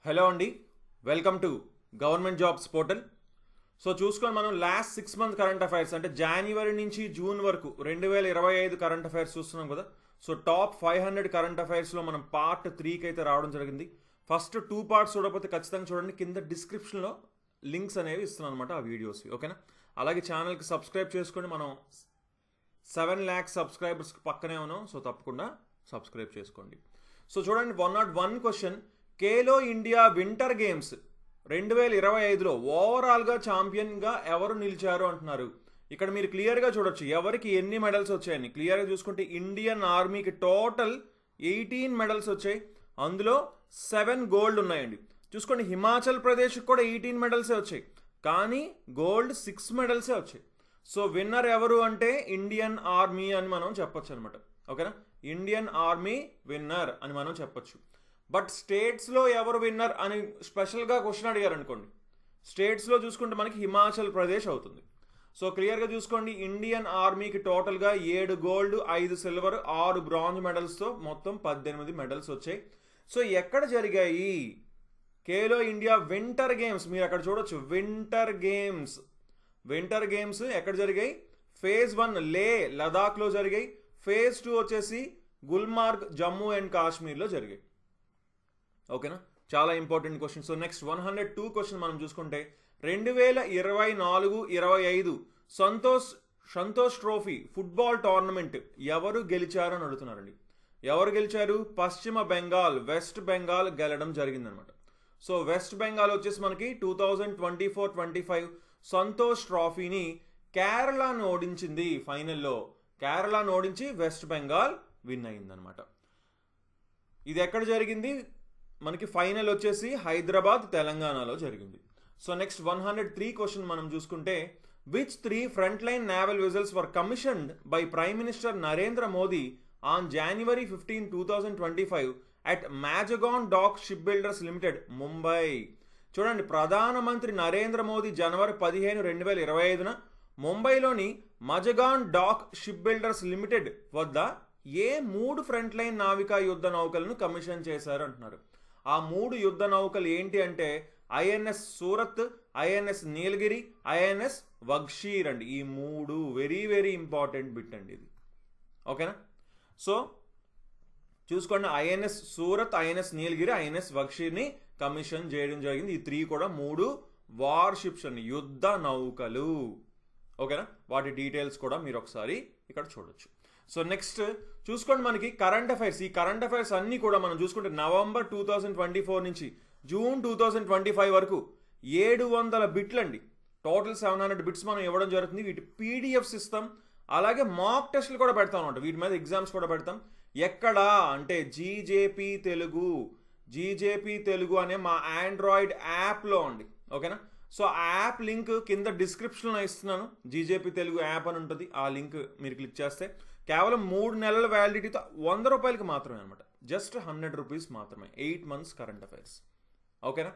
Hello అండి, welcome to government jobs portal. So చూసుకొని మనం లాస్ట్ 6 మంత్ కరెంట్ అఫైర్స్ అంటే జనవరి నుంచి జూన్ వరకు 2025 కరెంట్ అఫైర్స్ చూస్తున్నాం కదా. సో టాప్ 500 కరెంట్ అఫైర్స్లో మనం పార్ట్ 3కి అయితే రావడం జరిగింది. ఫస్ట్ 2 పార్ట్స్ చూడకపోతే ఖచ్చితంగా చూడండి, కింద డిస్క్రిప్షన్లో లింక్స్ అనేవి ఇస్తున్నాను అనమాట ఆ వీడియోస్, ఓకేనా. అలాగే ఛానల్కి సబ్స్క్రైబ్ చేసుకోండి, మనం 7 lakhs సబ్స్క్రైబర్స్ పక్కనే ఉన్నాం, సో తప్పకుండా సబ్స్క్రైబ్ చేసుకోండి. సో చూడండి, 101 question, Khelo India winter games 2025లో ఓవరాల్గా ఛాంపియన్గా ఎవరు నిలిచారు అంటున్నారు. ఇక్కడ మీరు క్లియర్గా చూడొచ్చు ఎవరికి ఎన్ని మెడల్స్ వచ్చాయని. క్లియర్గా చూసుకుంటే ఇండియన్ ఆర్మీకి టోటల్ 18 మెడల్స్ వచ్చాయి, అందులో 7 గోల్డ్ ఉన్నాయండి. చూసుకోండి, హిమాచల్ ప్రదేశ్కి కూడా 18 మెడల్సే వచ్చాయి, కానీ గోల్డ్ 6 మెడల్సే వచ్చాయి. సో విన్నర్ ఎవరు అంటే ఇండియన్ ఆర్మీ అని మనం చెప్పొచ్చు అనమాట, ఓకేనా. ఇండియన్ ఆర్మీ విన్నర్ అని మనం చెప్పొచ్చు. బట్ స్టేట్స్లో ఎవరు విన్నర్ అని స్పెషల్గా క్వశ్చన్ అడిగారు అనుకోండి, స్టేట్స్లో చూసుకుంటే మనకి హిమాచల్ ప్రదేశ్ అవుతుంది. సో క్లియర్గా చూసుకోండి, ఇండియన్ ఆర్మీకి టోటల్గా 7 గోల్డ్ 5 సిల్వర్ 6 బ్రాంజ్ మెడల్స్తో మొత్తం 18 మెడల్స్ వచ్చాయి. సో ఎక్కడ జరిగాయి ఖేలో ఇండియా వింటర్ గేమ్స్? మీరు అక్కడ చూడొచ్చు వింటర్ గేమ్స్ ఎక్కడ జరిగాయి? ఫేజ్ 1 లే లదాఖ్లో జరిగాయి, ఫేజ్ 2 వచ్చేసి గుల్మార్గ్ జమ్మూ అండ్ కాశ్మీర్లో జరిగాయి, ఓకేనా. చాలా important question. So next 102 question మనం చూసుకుంటే 2024-25 సంతోష్ ట్రోఫీ ఫుట్బాల్ టోర్నమెంట్ ఎవరు గెలిచారు అని అడుగుతున్నారండి. ఎవరు గెలిచారు? పశ్చిమ బెంగాల్, వెస్ట్ బెంగాల్ గెలడం జరిగిందనమాట. సో వెస్ట్ బెంగాల్ వచ్చేసి మనకి 2024-25 సంతోష్ ట్రోఫీని కేరళను ఓడించింది. ఫైనల్లో కేరళను ఓడించి వెస్ట్ బెంగాల్ విన్ అయిందనమాట. ఇది ఎక్కడ జరిగింది? మనకి ఫైనల్ వచ్చేసి హైదరాబాద్, తెలంగాణలో జరిగింది. సో నెక్స్ట్ 103 క్వశ్చన్ మనం చూసుకుంటే, which 3 front line naval vessels were commissioned by prime minister Narendra Modi on January 15, 2025 at Mazagon dock ship builders limited, Mumbai. చూడండి, ప్రధానమంత్రి నరేంద్ర మోదీ జనవరి 15, 2025న ముంబైలోని Mazagon dock ship builders limited వద్ద ఏ 3 ఫ్రంట్ లైన్ నావికా యుద్ధ నౌకలను కమిషన్ చేశారు అంటున్నారు. ఆ 3 యుద్ధ నౌకలు ఏంటి అంటే ఐఎన్ఎస్ సూరత్, ఐఎన్ఎస్ నీలగిరి, ఐఎన్ఎస్ వగ్షీర్ అండి. ఈ 3 వెరీ వెరీ ఇంపార్టెంట్ బిట్ అండి ఇది, ఓకేనా. సో చూసుకోండి, ఐఎన్ఎస్ సూరత్, ఐఎన్ఎస్ నీలగిరి, ఐఎన్ఎస్ వగ్షీర్ని కమిషన్ చేయడం జరిగింది. ఈ 3 కూడా 3 వార్ షిప్స్ అండి, యుద్ధ నౌకలు, ఓకేనా. వాటి డీటెయిల్స్ కూడా మీరు ఒకసారి ఇక్కడ చూడొచ్చు. సో నెక్స్ట్ చూసుకోండి, మనకి కరెంట్ అఫైర్స్, ఈ కరెంట్ అఫైర్స్ అన్నీ కూడా మనం చూసుకుంటే నవంబర్ 2024 నుంచి జూన్ 2025 వరకు 700 బిట్లు అండి. టోటల్ 700 బిట్స్ మనం ఇవ్వడం జరుగుతుంది. వీటి పీడిఎఫ్స్ ఇస్తాం, అలాగే మాక్ టెస్ట్లు కూడా పెడతాం అనమాట. వీటి మీద ఎగ్జామ్స్ కూడా పెడతాం. ఎక్కడా అంటే జీజేపీ తెలుగు అనే మా ఆండ్రాయిడ్ యాప్లో అండి, ఓకేనా. సో ఆ యాప్ లింక్ కింద డిస్క్రిప్షన్లో ఇస్తున్నాను. జీజేపీ తెలుగు యాప్ అని ఉంటుంది, ఆ లింక్ మీరు క్లిక్ చేస్తే కేవలం 3 నెలల వ్యాలిడిటీతో 100 రూపాయలకి మాత్రమే అనమాట, జస్ట్ 100 రూపీస్ మాత్రమే, 8 months కరెంట్ అఫైర్స్, ఓకేనా.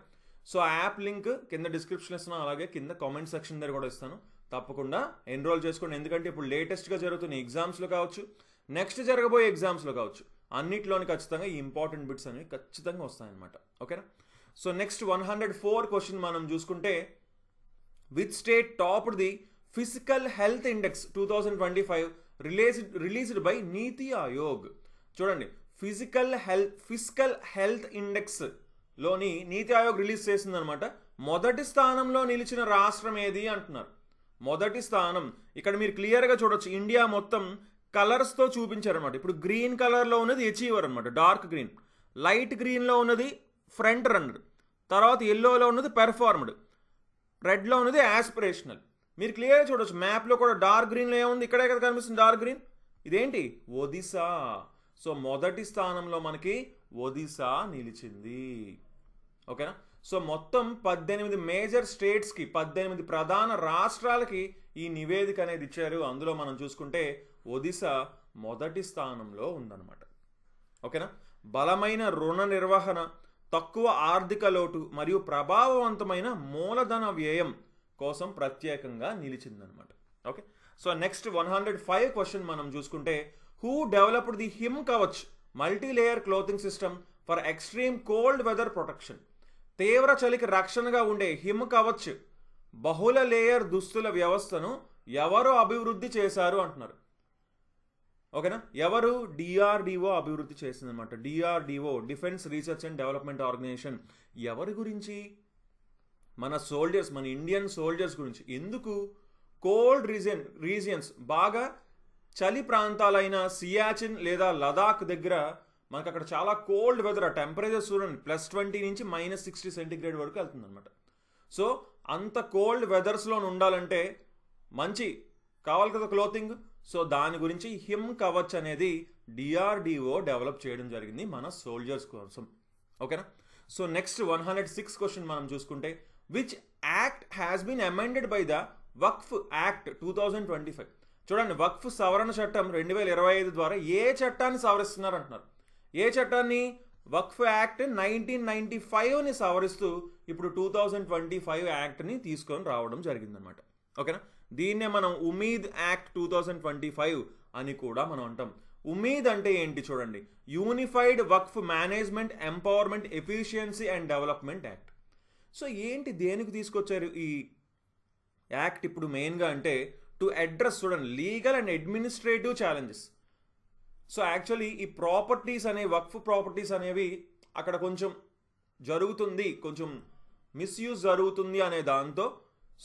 సో ఆ యాప్ లింక్ కింద డిస్క్రిప్షన్ ఇస్తున్నాను, అలాగే కింద కామెంట్ సెక్షన్ దగ్గర కూడా ఇస్తాను. తప్పకుండా ఎన్రోల్ చేసుకోండి, ఎందుకంటే ఇప్పుడు లేటెస్ట్గా జరుగుతున్న ఎగ్జామ్స్లో కావచ్చు, నెక్స్ట్ జరగబోయే ఎగ్జామ్స్లో కావచ్చు, అన్నిట్లోని ఖచ్చితంగా ఈ ఇంపార్టెంట్ బిట్స్ అనేవి ఖచ్చితంగా వస్తాయన్నమాట, ఓకేనా. సో నెక్స్ట్ 104 క్వశ్చన్ మనం చూసుకుంటే, which state topped the physical health index 2025 released by నీతి ఆయోగ్? చూడండి, ఫిజికల్ హెల్త్ ఇండెక్స్ లోని నీతి ఆయోగ్ రిలీజ్ చేసింది అనమాట. మొదటి స్థానంలో నిలిచిన రాష్ట్రం ఏది అంటున్నారు. మొదటి స్థానం ఇక్కడ మీరు క్లియర్గా చూడొచ్చు, ఇండియా మొత్తం కలర్స్తో చూపించారనమాట. ఇప్పుడు గ్రీన్ కలర్లో ఉన్నది అచీవర్ అనమాట, డార్క్ గ్రీన్. లైట్ గ్రీన్లో ఉన్నది ఫ్రంట్ రన్నర్, తర్వాత ఎల్లోలో ఉన్నది పెర్ఫార్మ్డ్, రెడ్లో ఉన్నది ఆస్పిరేషనల్. మీరు క్లియర్గా చూడొచ్చు, మ్యాప్లో కూడా డార్క్ గ్రీన్లో ఏముంది, ఇక్కడే కదా కనిపిస్తుంది డార్క్ గ్రీన్, ఇదేంటి? ఒడిశా. సో మొదటి స్థానంలో మనకి ఒడిశా నిలిచింది, ఓకేనా. సో మొత్తం 18 మేజర్ స్టేట్స్కి, 18 ప్రధాన రాష్ట్రాలకి ఈ నివేదిక అనేది ఇచ్చారు. అందులో మనం చూసుకుంటే ఒడిశా మొదటి స్థానంలో ఉందన్నమాట, ఓకేనా. బలమైన రుణ నిర్వహణ, తక్కువ ఆర్థిక లోటు మరియు ప్రభావవంతమైన మూలధన వ్యయం కోసం ప్రత్యేకంగా నిలిచిందనమాట, ఓకే. సో నెక్స్ట్ 105 క్వశ్చన్ మనం చూసుకుంటే, who developed the Him Kavach multi layer clothing system for extreme cold weather protection? తీవ్ర చలికి రక్షణగా ఉండే హిమ్ కవచ్ బహుళ లేయర్ దుస్తుల వ్యవస్థను ఎవరు అభివృద్ధి చేశారు అంటున్నారు. ఓకేనా, ఎవరు? డిఆర్డిఓ అభివృద్ధి చేసిందనమాట. DRDO, defence research and development organisation. ఎవరి గురించి? మన సోల్జర్స్, మన ఇండియన్ సోల్జర్స్ గురించి. ఎందుకు? కోల్డ్ రీజియన్స్, బాగా చలి ప్రాంతాలైన సియాచిన్ లేదా లదాఖ్ దగ్గర మనకు అక్కడ చాలా కోల్డ్ వెదర్, ఆ టెంపరేచర్ చూడండి +20 నుంచి -60 సెంటిగ్రేడ్ వరకు వెళ్తుంది అనమాట. సో అంత కోల్డ్ వెదర్స్లో ఉండాలంటే మంచి కావాలి కదా క్లోతింగ్. సో దాని గురించి హిమ్ కవచ్ అనేది డిఆర్డిఓ డెవలప్ చేయడం జరిగింది మన సోల్జర్స్ కోసం. ఓకేనా. సో నెక్స్ట్ 106 క్వశ్చన్ మనం చూసుకుంటే, which act has been amended by the Waqf act 2025. చూడండి, వక్ఫ్ సవరణ చట్టం 2025 ద్వారా ఏ చట్టాన్ని సవరిస్తున్నారు అంటున్నారు. ఏ చట్టాన్ని? వక్ఫ్ యాక్ట్ 1995ని సవరిస్తూ ఇప్పుడు 2025 యాక్ట్ని తీసుకొని రావడం జరిగిందనమాట. ఓకేనా. దీన్నే మనం ఉమీద్ యాక్ట్ 2025 అని కూడా మనం అంటాం. ఉమీద్ అంటే ఏంటి చూడండి, unified Waqf management empowerment efficiency and development act. So ఏంటి, దేనికి తీసుకొచ్చారు ఈ యాక్ట్ ఇప్పుడు మెయిన్గా అంటే టు అడ్రస్, చూడండి, legal and administrative challenges. So actually ఈ ప్రాపర్టీస్ వక్ఫ్ ప్రాపర్టీస్ అనేవి అక్కడ కొంచెం జరుగుతుంది, కొంచెం మిస్యూజ్ జరుగుతుంది అనే దాంతో,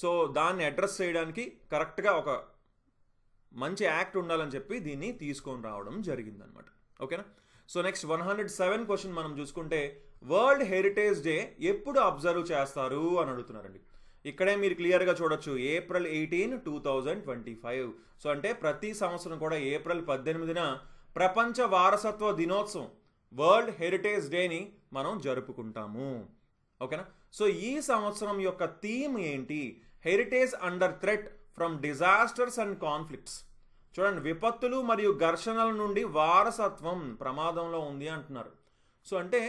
సో దాన్ని అడ్రస్ చేయడానికి కరెక్ట్గా ఒక మంచి యాక్ట్ ఉండాలని చెప్పి దీన్ని తీసుకొని రావడం జరిగిందనమాట. ఓకేనా. సో నెక్స్ట్ 107 క్వశ్చన్ మనం చూసుకుంటే, వరల్డ్ హెరిటేజ్ డే ఎప్పుడు అబ్జర్వ్ చేస్తారు అని అడుగుతున్నారండి. ఇక్కడే మీరు క్లియర్గా చూడొచ్చు, April 18, 2025. సో అంటే ప్రతి సంవత్సరం కూడా April 18న ప్రపంచ వారసత్వ దినోత్సవం, వరల్డ్ హెరిటేజ్ డేని మనం జరుపుకుంటాము. ఓకేనా. సో ఈ సంవత్సరం యొక్క థీమ్ ఏంటి? Heritage under threat from disasters and conflicts. చూడండి, విపత్తులు మరియు ఘర్షణల నుండి వారసత్వం ప్రమాదంలో ఉంది అంటున్నారు. సో అంటే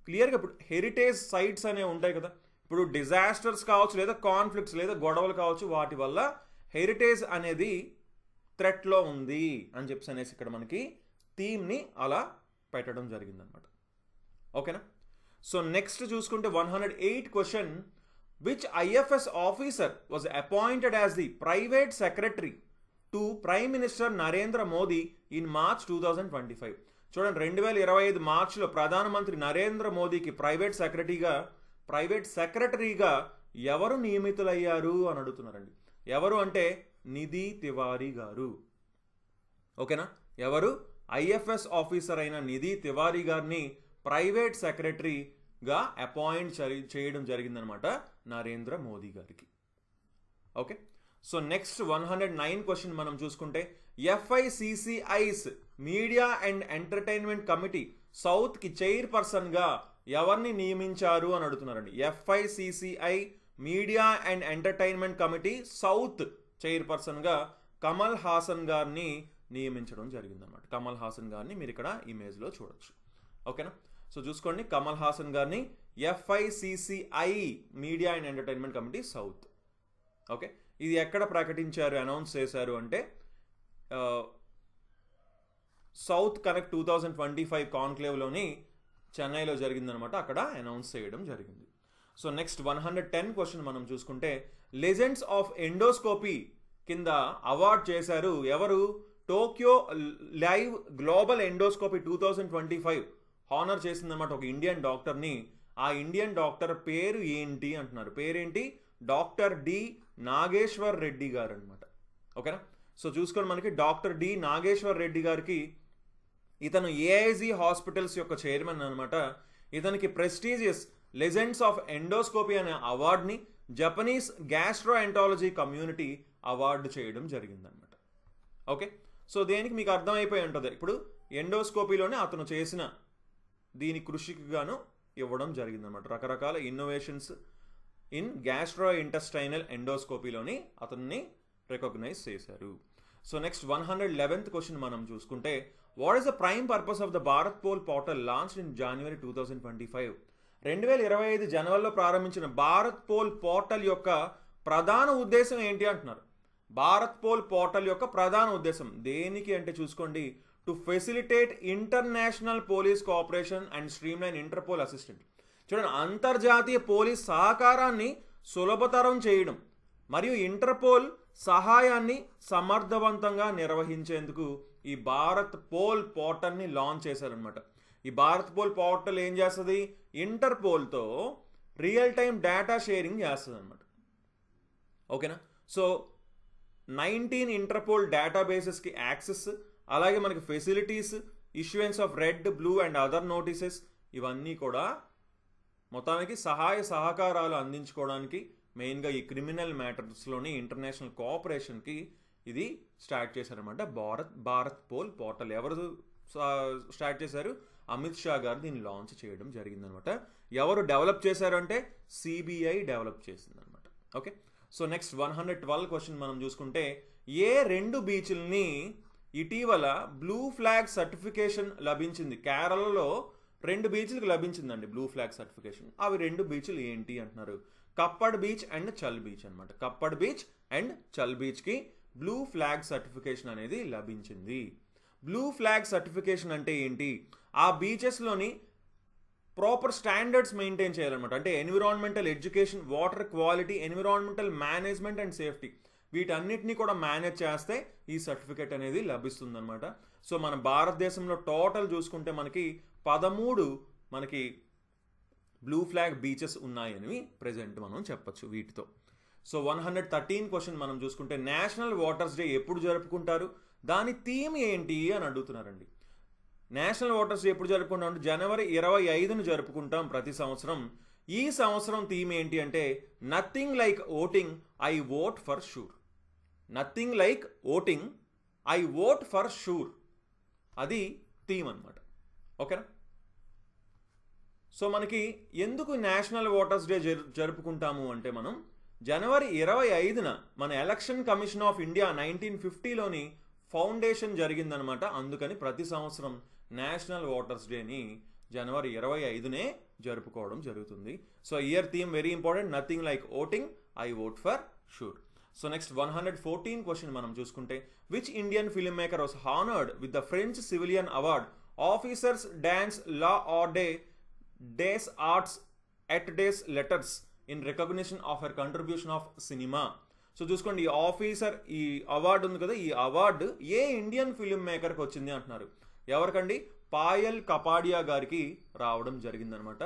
క్లియర్గా ఇప్పుడు హెరిటేజ్ సైట్స్ అనేవి ఉంటాయి కదా, ఇప్పుడు డిజాస్టర్స్ కావచ్చు, లేదా కాన్ఫ్లిక్ట్స్, లేదా గొడవలు కావచ్చు, వాటి వల్ల హెరిటేజ్ అనేది థ్రెట్లో ఉంది అని చెప్పి అనేసి ఇక్కడ మనకి థీమ్ని అలా పెట్టడం జరిగిందనమాట. ఓకేనా. సో నెక్స్ట్ చూసుకుంటే 108 question, which IFS officer was appointed as the private secretary to prime minister Narendra Modi in March 2025. చూడండి, 2025 మార్చిలో ప్రధానమంత్రి నరేంద్ర మోదీకి ప్రైవేట్ సెక్రటరీగా ఎవరు నియమితులయ్యారు అని అడుగుతున్నారండి. ఎవరు అంటే నిధి తివారీ గారు. ఓకేనా. ఎవరు? ఐఎఫ్ఎస్ ఆఫీసర్ అయిన నిధి తివారీ గారిని ప్రైవేట్ సెక్రటరీగా అపాయింట్ చేయడం జరిగిందనమాట నరేంద్ర మోదీ గారికి. ఓకే. సో నెక్స్ట్ 109 క్వశ్చన్ మనం చూసుకుంటే, FICCI's media and entertainment committee సౌత్కి చైర్పర్సన్గా ఎవరిని నియమించారు అని అడుగుతున్నారండి. FICCI media and entertainment committee south చైర్పర్సన్గా కమల్ హాసన్ గారిని నియమించడం జరిగిందన్నమాట. కమల్ హాసన్ గారిని మీరు ఇక్కడ ఇమేజ్లో చూడొచ్చు. ఓకేనా. సో చూసుకోండి, కమల్ హాసన్ గారిని FICCI media and entertainment committee south. Okay. ఇది ఎక్కడ ప్రకటించారు, అనౌన్స్ చేశారు అంటే సౌత్ కనెక్ట్ 2025 కాన్క్లేవ్లోని చెన్నైలో జరిగిందనమాట, అక్కడ అనౌన్స్ చేయడం జరిగింది. సో నెక్స్ట్ 110 క్వశ్చన్ మనం చూసుకుంటే, లెజెండ్స్ ఆఫ్ ఎండోస్కోపీ కింద అవార్డ్ చేశారు ఎవరు? Tokyo live global endoscopy 2025 honour చేసిందనమాట ఒక ఇండియన్ డాక్టర్ని. ఆ ఇండియన్ డాక్టర్ పేరు ఏంటి అంటున్నారు. పేరేంటి? డాక్టర్ డి నాగేశ్వర్ రెడ్డి గారు అనమాట. ఓకేనా. సో చూసుకోండి, మనకి డాక్టర్ డి నాగేశ్వర్ రెడ్డి గారికి, ఇతను AIG హాస్పిటల్స్ యొక్క చైర్మన్ అనమాట. ఇతనికి ప్రెస్టీజియస్ లెజెండ్స్ ఆఫ్ ఎండోస్కోపీ అనే అవార్డుని జపనీస్ గ్యాస్ట్రోఎంటాలజీ కమ్యూనిటీ అవార్డు చేయడం జరిగిందనమాట. ఓకే. సో దేనికి మీకు అర్థమైపోయి ఉంటుంది, ఇప్పుడు ఎండోస్కోపీలోనే అతను చేసిన దీని కృషికి గాను ఇవ్వడం జరిగిందనమాట. రకరకాల ఇన్నోవేషన్స్ ఇన్ గ్యాస్ట్రో ఇంటెస్టైనల్ ఎండోస్కోపీలోని అతన్ని రికగ్నైజ్ చేశారు. సో నెక్స్ట్ 111th క్వశ్చన్ మనం చూసుకుంటే, what is the prime purpose of the Bharatpol portal launched in January 2025? 2025 జనవరిలో ప్రారంభించిన భారత్ పోల్ పోర్టల్ యొక్క ప్రధాన ఉద్దేశం ఏంటి అంటున్నారు. భారత్ పోల్ పోర్టల్ యొక్క ప్రధాన ఉద్దేశం దేనికి అంటే చూసుకోండి, to facilitate international police cooperation and streamline interpole assistant. చూడండి, అంతర్జాతీయ పోలీస్ సహకారాన్ని సులభతరం చేయడం మరియు ఇంటర్పోల్ సహాయాన్ని సమర్థవంతంగా నిర్వహించేందుకు ఈ భారత్ పోల్ పోర్టల్ని లాంచ్ చేశారనమాట. ఈ భారత్ పోల్ పోర్టల్ ఏం చేస్తుంది? ఇంటర్పోల్తో రియల్ టైం డేటా షేరింగ్ చేస్తుంది అనమాట. ఓకేనా? సో 19 ఇంటర్పోల్ డేటాబేసెస్కి యాక్సెస్, అలాగే మనకి facilities, issuance of red, blue and other notices, ఇవన్నీ కూడా మొత్తానికి సహాయ సహకారాలు అందించుకోవడానికి మెయిన్గా ఈ క్రిమినల్ మ్యాటర్స్లోని ఇంటర్నేషనల్ కోఆపరేషన్కి ఇది స్టార్ట్ చేశారనమాట. భారత్ పోల్ పోర్టల్ ఎవరు స్టార్ట్ చేశారు? అమిత్ షా గారు దీన్ని లాంచ్ చేయడం జరిగిందనమాట. ఎవరు డెవలప్ చేశారు అంటే సిబిఐ డెవలప్ చేసిందనమాట. ఓకే, సో నెక్స్ట్ 112 క్వశ్చన్ మనం చూసుకుంటే, ఏ 2 బీచ్ల్ని ఇటీవల బ్లూ ఫ్లాగ్ సర్టిఫికేషన్ లభించింది? కేరళలో 2 బీచ్లకు లభించిందండి బ్లూ ఫ్లాగ్ సర్టిఫికేషన్. అవి 2 బీచ్లు ఏంటి అంటున్నారు? కప్పడ్ బీచ్ అండ్ చల్ బీచ్ అనమాట. కప్పడ్ బీచ్ అండ్ చల్ బీచ్కి బ్లూ ఫ్లాగ్ సర్టిఫికేషన్ అనేది లభించింది. బ్లూ ఫ్లాగ్ సర్టిఫికేషన్ అంటే ఏంటి? ఆ బీచెస్లోని ప్రాపర్ స్టాండర్డ్స్ మెయింటైన్ చేయాలన్నమాట. అంటే environmental education, water quality, environmental management and safety, వీటన్నిటిని కూడా మేనేజ్ చేస్తే ఈ సర్టిఫికేట్ అనేది లభిస్తుందన్నమాట. సో మన భారతదేశంలో టోటల్ చూసుకుంటే మనకి 13 మనకి బ్లూ ఫ్లాగ్ బీచెస్ ఉన్నాయని ప్రెజెంట్ మనం చెప్పచ్చు వీటితో. సో 113 క్వశ్చన్ మనం చూసుకుంటే, నేషనల్ వాటర్స్ డే ఎప్పుడు జరుపుకుంటారు? దాని థీమ్ ఏంటి అని అడుగుతున్నారండి. నేషనల్ వాటర్స్ డే ఎప్పుడు జరుపుకుంటాం అంటే జనవరి 25ను జరుపుకుంటాం ప్రతి సంవత్సరం. ఈ సంవత్సరం థీమ్ ఏంటి అంటే nothing like voting, I vote for sure. Nothing like voting, I vote for sure, అది థీమ్ అనమాట. ఓకేనా? సో మనకి ఎందుకు నేషనల్ వాటర్స్ డే జరుపుకుంటాము అంటే, మనం జనవరి 25న మన ఎలక్షన్ కమిషన్ ఆఫ్ ఇండియా 1950లోని ఫౌండేషన్ జరిగిందనమాట. అందుకని ప్రతి సంవత్సరం నేషనల్ వాటర్స్ డేని జనవరి 25నే జరుపుకోవడం జరుగుతుంది. So year theme very important, nothing like voting, I vote for sure. So next 114 question మనం చూసుకుంటే, which Indian film maker was honoured with the French civilian award officers dans la ordre des arts et des letters in recognition of her contribution of cinema? So చూసుకోండి, ఈ officer ఈ award ఉంది కదా, ఈ award ఏ Indian film మేకర్కి వచ్చింది అంటున్నారు. ఎవరికండి? పాయల్ కపాడియా గారికి రావడం జరిగిందనమాట.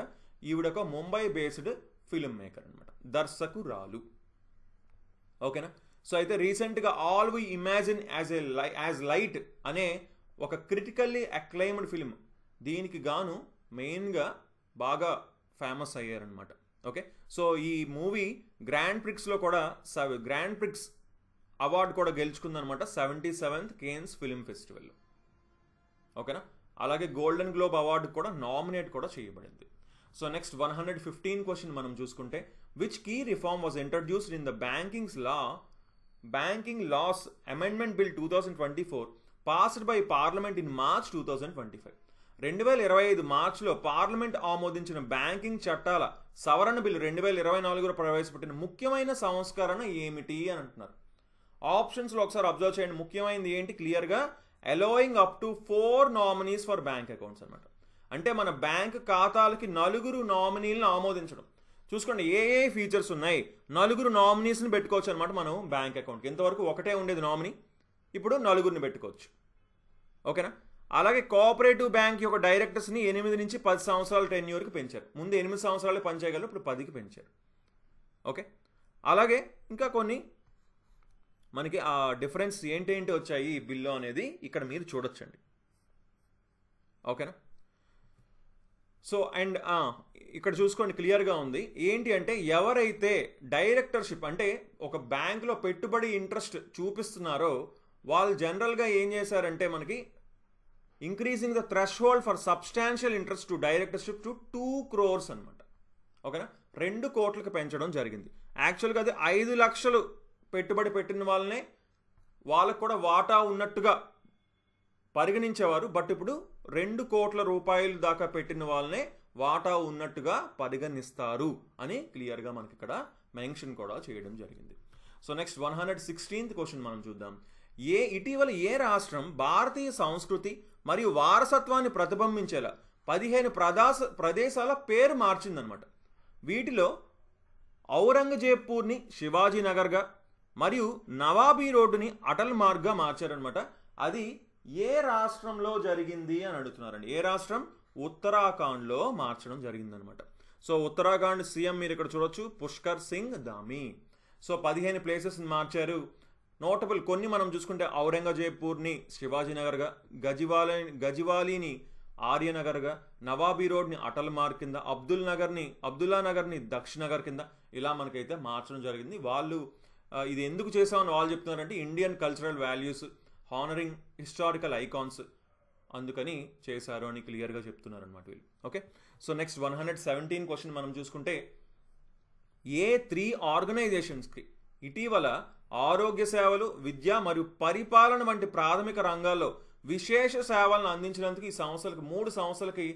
ఈవిడొక ముంబై బేస్డ్ ఫిల్మ్ మేకర్ అనమాట, దర్శకురాలు. ఓకేనా? సో అయితే రీసెంట్గా all we imagine as light అనే ఒక క్రిటికల్లీ అక్లైమ్డ్ ఫిల్మ్, దీనికి గాను మెయిన్గా బాగా ఫేమస్ అయ్యారనమాట. ఓకే, సో ఈ మూవీ గ్రాండ్ ప్రిక్స్లో కూడా గ్రాండ్ ప్రిక్స్ అవార్డు కూడా గెలుచుకుందనమాట 77th కేన్స్ ఫిల్మ్ ఫెస్టివల్లో. ఓకేనా? అలాగే గోల్డెన్ గ్లోబ్ అవార్డు కూడా నామినేట్ కూడా చేయబడింది. సో నెక్స్ట్ 115 క్వశ్చన్ మనం చూసుకుంటే, which key reform was introduced in the banking laws amendment bill 2024 passed by parliament in March 2025. 2025 మార్చిలో పార్లమెంట్ ఆమోదించిన బ్యాంకింగ్ చట్టాల సవరణ బిల్లు 2024లో ప్రవేశపెట్టిన ముఖ్యమైన సంస్కరణ ఏమిటి అని అంటున్నారు. ఆప్షన్స్లో ఒకసారి అబ్జర్వ్ చేయండి. ముఖ్యమైనది ఏంటి? క్లియర్గా allowing up to 4 nominees for bank accounts అనమాట. అంటే మన బ్యాంక్ ఖాతాలకి 4 నామినీలను ఆమోదించడం. చూసుకోండి ఏ ఏ ఫీచర్స్ ఉన్నాయి. 4 నామినీస్ని పెట్టుకోవచ్చు అనమాట మనం బ్యాంక్ అకౌంట్కి. ఇంతవరకు ఒకటే ఉండేది నామినీ, ఇప్పుడు 4 పెట్టుకోవచ్చు. ఓకేనా? అలాగే కోఆపరేటివ్ బ్యాంక్ యొక్క డైరెక్టర్స్ని 8 నుంచి 10 సంవత్సరాల టెన్యూర్కి పెంచారు. ముందు 8 సంవత్సరాలు పనిచేయగలరు, ఇప్పుడు 10కి పెంచారు. ఓకే, అలాగే ఇంకా కొన్ని మనకి ఆ డిఫరెన్స్ ఏంటేంటి వచ్చాయి ఈ బిల్లు అనేది ఇక్కడ మీరు చూడొచ్చండి. ఓకేనా? సో అండ్ ఇక్కడ చూసుకోండి క్లియర్గా ఉంది. ఏంటి అంటే ఎవరైతే డైరెక్టర్షిప్ అంటే ఒక బ్యాంకులో పెట్టుబడి ఇంట్రెస్ట్ చూపిస్తున్నారో వాళ్ళు జనరల్గా ఏం చేశారంటే మనకి increasing the threshold for substantial interest to directorship to 2 crores అనమాట. ఓకేనా? 2 కోట్లకు పెంచడం జరిగింది. యాక్చువల్గా అది 5 లక్షలు పెట్టుబడి పెట్టిన వాళ్ళనే వాళ్ళకు కూడా వాటా ఉన్నట్టుగా పరిగణించేవారు. బట్ ఇప్పుడు 2 కోట్ల రూపాయలు దాకా పెట్టిన వాళ్ళనే వాటా ఉన్నట్టుగా పరిగణిస్తారు అని క్లియర్గా మనకి ఇక్కడ మెన్షన్ కూడా చేయడం జరిగింది. సో నెక్స్ట్ 116th క్వశ్చన్ మనం చూద్దాం. ఇటీవల ఏ రాష్ట్రం భారతీయ సంస్కృతి మరియు వారసత్వాన్ని ప్రతిబింబించేలా 15 ప్రదేశాల పేరు మార్చిందనమాట. వీటిలో ఔరంగజేబ్పూర్ని శివాజీనగర్గా మరియు నవాబీ రోడ్డుని అటల్ మార్గ్గా మార్చారనమాట. అది ఏ రాష్ట్రంలో జరిగింది అని అడుగుతున్నారండి. ఏ రాష్ట్రం? ఉత్తరాఖండ్లో మార్చడం జరిగిందనమాట. సో ఉత్తరాఖండ్ సీఎం మీరు ఇక్కడ చూడొచ్చు, పుష్కర్ సింగ్ ధామీ. సో 15 ప్లేసెస్ని మార్చారు. నోటబుల్ కొన్ని మనం చూసుకుంటే ఔరంగజేబ్పూర్ని శివాజీనగర్గా, గజివాలీని ఆర్యనగర్గా, నవాబీ రోడ్ని అటల్ మార్గ్ కింద, అబ్దుల్లా నగర్ని దక్షిణనగర్ కింద ఇలా మనకైతే మార్చడం జరిగింది. వాళ్ళు ఇది ఎందుకు చేసామని వాళ్ళు చెప్తున్నారంటే Indian cultural values, honouring historical icons, అందుకని చేశారు అని క్లియర్గా చెప్తున్నారు అనమాట వీళ్ళు. ఓకే, సో నెక్స్ట్ 117 క్వశ్చన్ మనం చూసుకుంటే, ఏ 3 ఆర్గనైజేషన్స్కి ఇటీవల ఆరోగ్య సేవలు, విద్య మరియు పరిపాలన వంటి ప్రాథమిక రంగాల్లో విశేష సేవలను అందించినందుకు ఈ సంస్థలకు 3 సంస్థలకి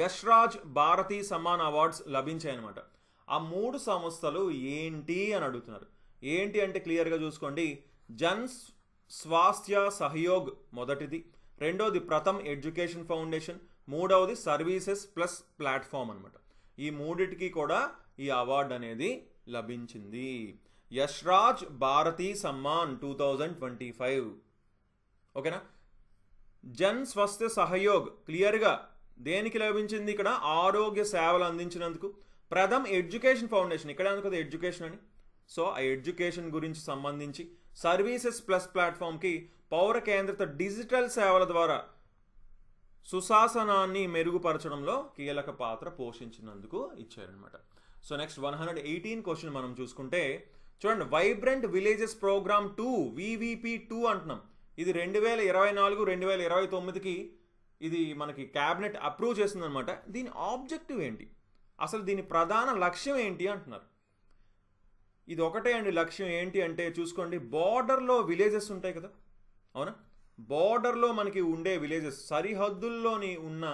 యశ్రాజ్ భారతీ సమ్మాన్ అవార్డ్స్ లభించాయన్నమాట. ఆ 3 సంస్థలు ఏంటి అని అడుగుతున్నారు. ఏంటి అంటే క్లియర్గా చూసుకోండి. జన్ స్వాస్థ్య సహయోగ్ మొదటిది, రెండవది ప్రథమ్ ఎడ్యుకేషన్ ఫౌండేషన్, మూడవది సర్వీసెస్ ప్లస్ ప్లాట్ఫామ్ అనమాట. ఈ మూడిటికి కూడా ఈ అవార్డు అనేది లభించింది. యశ్రాజ్ భారతీ సమ్మాన్ 2025. ఓకేనా. జన్ స్వాస్థ్య సహయోగ్ క్లియర్గా దేనికి లభించింది? ఇక్కడ ఆరోగ్య సేవలు అందించినందుకు. ప్రథమ్ ఎడ్యుకేషన్ ఫౌండేషన్, ఇక్కడ ఎందుకు ఎడ్యుకేషన్ అని, సో ఆ ఎడ్యుకేషన్ గురించి సంబంధించి. సర్వీసెస్ ప్లస్ ప్లాట్ఫామ్కి పౌర కేంద్రిత డిజిటల్ సేవల ద్వారా సుశాసనాన్ని మెరుగుపరచడంలో కీలక పాత్ర పోషించినందుకు ఇచ్చారనమాట. సో నెక్స్ట్ 118 క్వశ్చన్ మనం చూసుకుంటే చూడండి. వైబ్రెంట్ విలేజెస్ ప్రోగ్రామ్ 2 VVP2 అంటున్నాం. ఇది 2024-2029కి ఇది మనకి క్యాబినెట్ అప్రూవ్ చేసిందనమాట. దీని ఆబ్జెక్టివ్ ఏంటి, అసలు దీని ప్రధాన లక్ష్యం ఏంటి అంటున్నారు. ఇది ఒకటే అండి లక్ష్యం. ఏంటి అంటే చూసుకోండి, బార్డర్లో విలేజెస్ ఉంటాయి కదా, అవునా. బార్డర్లో మనకి ఉండే విలేజెస్, సరిహద్దుల్లోని ఉన్న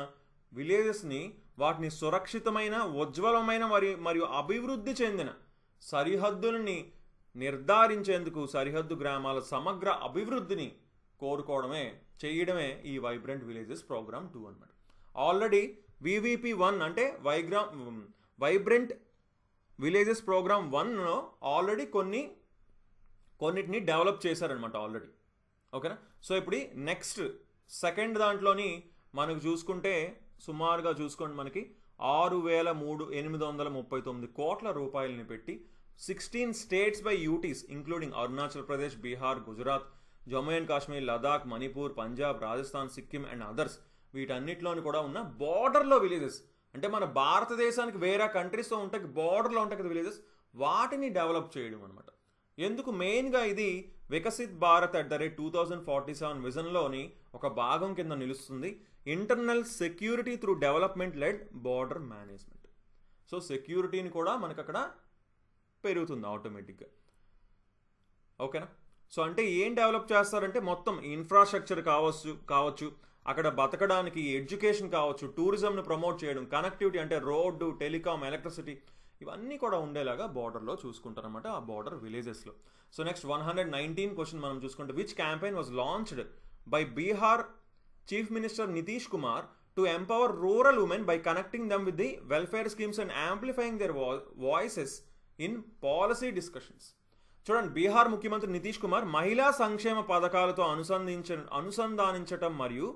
విలేజెస్ని, వాటిని సురక్షితమైన, ఉజ్వలమైన మరియు అభివృద్ధి చెందిన సరిహద్దుల్ని నిర్ధారించేందుకు సరిహద్దు గ్రామాల సమగ్ర అభివృద్ధిని చేయడమే ఈ వైబ్రెంట్ విలేజెస్ ప్రోగ్రామ్ 2 అనమాట. ఆల్రెడీ VVP1 అంటే వైబ్రెంట్ విలేజెస్ ప్రోగ్రామ్ 1లో ఆల్రెడీ కొన్నిటిని డెవలప్ చేశారనమాట ఆల్రెడీ. ఓకేనా. సో ఇప్పుడు నెక్స్ట్ సెకండ్ దాంట్లోని మనకు చూసుకుంటే సుమారుగా చూసుకోండి, మనకి 6,839 కోట్ల రూపాయలని పెట్టి 16 states by UTs including Arunachal Pradesh, Bihar, Gujarat, Jammu and Kashmir, Ladakh, Manipur, Punjab, Rajasthan, Sikkim and others, వీటన్నిటిలోని కూడా ఉన్న బార్డర్లో విలేజెస్, అంటే మన భారతదేశానికి వేరే కంట్రీస్తో ఉంటాయి, బార్డర్లో ఉంటాయి కదా విలేజెస్, వాటిని డెవలప్ చేయడం అనమాట. ఎందుకు మెయిన్గా ఇది వికసిత్ భారత్ @2047 విజన్లోని ఒక భాగం కింద నిలుస్తుంది. Internal security through development led border management. So సెక్యూరిటీని కూడా మనకు అక్కడ పెరుగుతుంది ఆటోమేటిక్గా. ఓకేనా. సో అంటే ఏం డెవలప్ చేస్తారంటే మొత్తం ఇన్ఫ్రాస్ట్రక్చర్ కావచ్చు, అక్కడ బతకడానికి ఎడ్యుకేషన్ కావచ్చు, టూరిజంను ప్రమోట్ చేయడం, కనెక్టివిటీ అంటే రోడ్డు, టెలికాం, ఎలక్ట్రిసిటీ, ఇవన్నీ కూడా ఉండేలాగా బార్డర్లో చూసుకుంటారనమాట, ఆ బార్డర్ విలేజెస్లో. సో నెక్స్ట్ 119 క్వశ్చన్ మనం చూసుకుంటే, which campaign was launched by Bihar chief minister Nitish Kumar to empower rural women by connecting them with the welfare schemes and amplifying their voices in policy discussions. చూడండి, బీహార్ ముఖ్యమంత్రి నితీష్ కుమార్ మహిళా సంక్షేమ పథకాలతో అనుసంధానించటం మరియు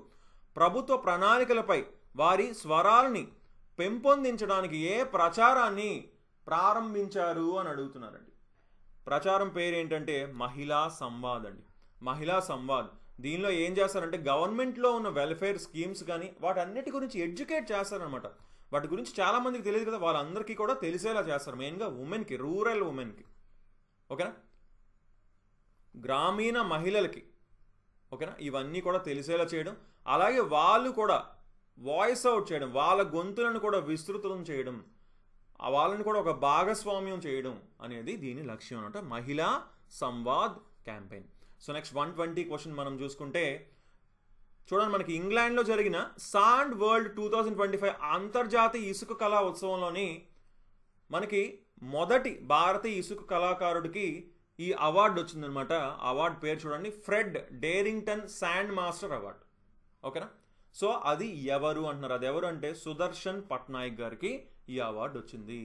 ప్రభుత్వ ప్రణాళికలపై వారి స్వరాలని పెంపొందించడానికి ఏ ప్రచారాన్ని ప్రారంభించారు అని అడుగుతున్నారండి. ప్రచారం పేరు ఏంటంటే మహిళా సంవాద్ అండి. మహిళా సంవాద్. దీనిలో ఏం చేస్తారంటే గవర్నమెంట్లో ఉన్న వెల్ఫేర్ స్కీమ్స్ కానీ వాటన్నిటి గురించి ఎడ్యుకేట్ చేస్తారనమాట. వాటి గురించి చాలామందికి తెలియదు కదా, వాళ్ళందరికీ కూడా తెలిసేలా చేస్తారు. మెయిన్గా ఉమెన్కి, రూరల్ ఉమెన్కి, ఓకేనా, గ్రామీణ మహిళలకి, ఓకేనా, ఇవన్నీ కూడా తెలిసేలా చేయడం, అలాగే వాళ్ళు కూడా వాయిస్ అవుట్ చేయడం, వాళ్ళ గొంతులను కూడా విస్తృతం చేయడం, వాళ్ళని కూడా ఒక భాగస్వామ్యం చేయడం అనేది దీని లక్ష్యం అనమాట, మహిళా Samvad campaign. So next 120 question మనం చూసుకుంటే చూడండి, మనకి ఇంగ్లాండ్లో జరిగిన సాండ్ వరల్డ్ 2025 అంతర్జాతీయ ఇసుక కళా ఉత్సవంలోని మనకి మొదటి భారతీయ ఇసుక కళాకారుడికి ఈ అవార్డు వచ్చిందనమాట. అవార్డు పేరు చూడండి, Fred Darington sand master award. ఓకేనా. సో అది ఎవరు అంటున్నారు, అది ఎవరు అంటే సుదర్శన్ పట్నాయక్ గారికి ఈ అవార్డు వచ్చింది.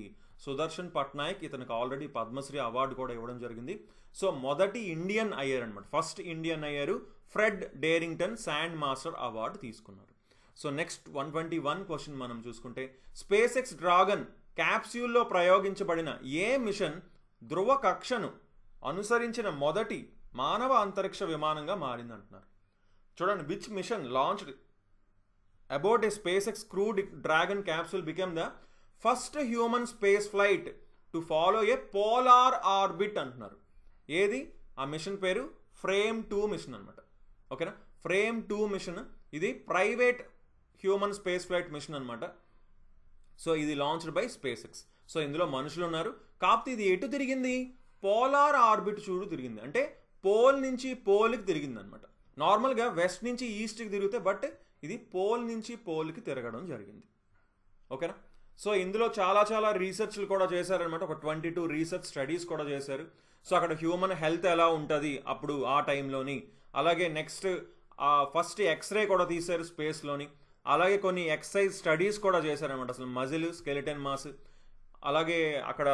సుదర్శన్ పట్నాయక్, ఇతనికి ఆల్రెడీ పద్మశ్రీ అవార్డు కూడా ఇవ్వడం జరిగింది. సో మొదటి ఇండియన్ అయ్యారు అనమాట, ఫస్ట్ ఇండియన్ అయ్యారు. Fred Darington sand master award తీసుకున్నారు. సో నెక్స్ట్ 121 క్వశ్చన్ మనం చూసుకుంటే, స్పేస్ ఎక్స్ డ్రాగన్ క్యాప్స్యూల్లో ప్రయోగించబడిన ఏ మిషన్ ధ్రువ కక్షను అనుసరించిన మొదటి మానవ అంతరిక్ష విమానంగా మారింది అంటున్నారు. చూడండి, which mission launched about a space X crewed dragon capsule become the first human space flight to follow a polar orbit అంటున్నారు. ఏది ఆ మిషన్ పేరు? ఫ్రేమ్ 2 మిషన్ అనమాట. ఓకేనా, ఫ్రేమ్ 2 మిషన్. ఇది private human space flight mission అనమాట. So ఇది launched by space X. So ఇందులో మనుషులు ఉన్నారు, కాకపోతే ఇది ఎటు తిరిగింది? పోలార్ ఆర్బిట్ చూడు తిరిగింది, అంటే పోల్ నుంచి పోల్కి తిరిగింది అనమాట. నార్మల్గా వెస్ట్ నుంచి ఈస్ట్కి తిరిగితే, బట్ ఇది పోల్ నుంచి పోల్కి తిరగడం జరిగింది. ఓకేనా. సో ఇందులో చాలా రీసెర్చ్లు కూడా చేశారనమాట. ఒక 22 రీసెర్చ్ స్టడీస్ కూడా చేశారు. సో అక్కడ హ్యూమన్ హెల్త్ ఎలా ఉంటుంది అప్పుడు ఆ టైంలోని, అలాగే నెక్స్ట్ ఫస్ట్ ఎక్స్రే కూడా తీశారు స్పేస్లోని, అలాగే కొన్ని ఎక్సర్సైజ్ స్టడీస్ కూడా చేశారనమాట. అసలు మజిల్, స్కెలిటన్ మాస్, అలాగే అక్కడ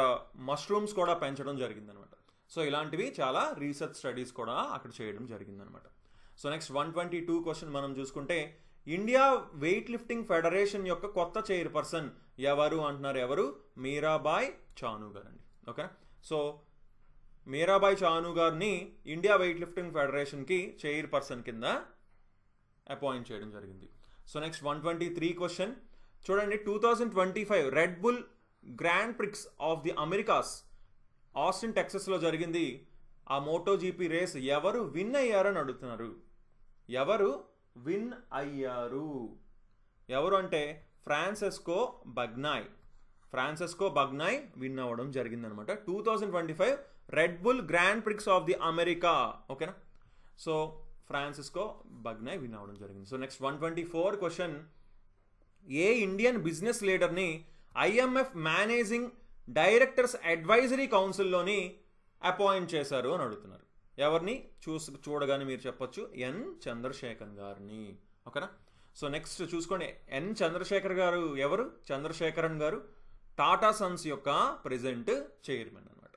మష్రూమ్స్ కూడా పెంచడం జరిగిందనమాట. సో ఇలాంటివి చాలా రీసెర్చ్ స్టడీస్ కూడా అక్కడ చేయడం జరిగిందనమాట. సో నెక్స్ట్ 122 క్వశ్చన్ మనం చూసుకుంటే, ఇండియా వెయిట్ లిఫ్టింగ్ ఫెడరేషన్ యొక్క కొత్త చైర్పర్సన్ ఎవరు అంటున్నారు. ఎవరు? మీరాబాయ్ చాను గారు అండి. ఓకే, సో మీరాబాయ్ చాను గారిని ఇండియా వెయిట్ లిఫ్టింగ్ ఫెడరేషన్కి చైర్పర్సన్ కింద అపాయింట్ చేయడం జరిగింది. సో నెక్స్ట్ 123 క్వశ్చన్ చూడండి, 2025 Red Bull Grand Prix of the Americas Austin టెక్సస్లో జరిగింది. ఆ మోటో జీపీ రేస్ ఎవరు విన్ అయ్యారని అడుగుతున్నారు. ఎవరు విన్ అయ్యారు? ఎవరు అంటే Francesco Bagnaia. Francesco Bagnaia win అవ్వడం జరిగిందనమాట. 2025 Red Bull Grand Prix of the America. ఓకేనా, సో ఫ్రాన్సిస్కో బగ్నాయ్ విన్ అవ్వడం జరిగింది. సో నెక్స్ట్ 124 క్వశ్చన్, ఏ ఇండియన్ బిజినెస్ లీడర్ని IMF మేనేజింగ్ డైరెక్టర్స్ అడ్వైజరీ కౌన్సిల్లోని అపాయింట్ చేశారు అని అడుగుతున్నారు. ఎవరిని చూడగానే మీరు చెప్పొచ్చు, ఎన్ చంద్రశేఖర్ గారిని. ఓకేనా, సో నెక్స్ట్ చూసుకోండి, ఎన్ చంద్రశేఖర్ గారు ఎవరు? చంద్రశేఖరన్ గారు టాటా సన్స్ యొక్క ప్రెజెంట్ చైర్మన్ అనమాట.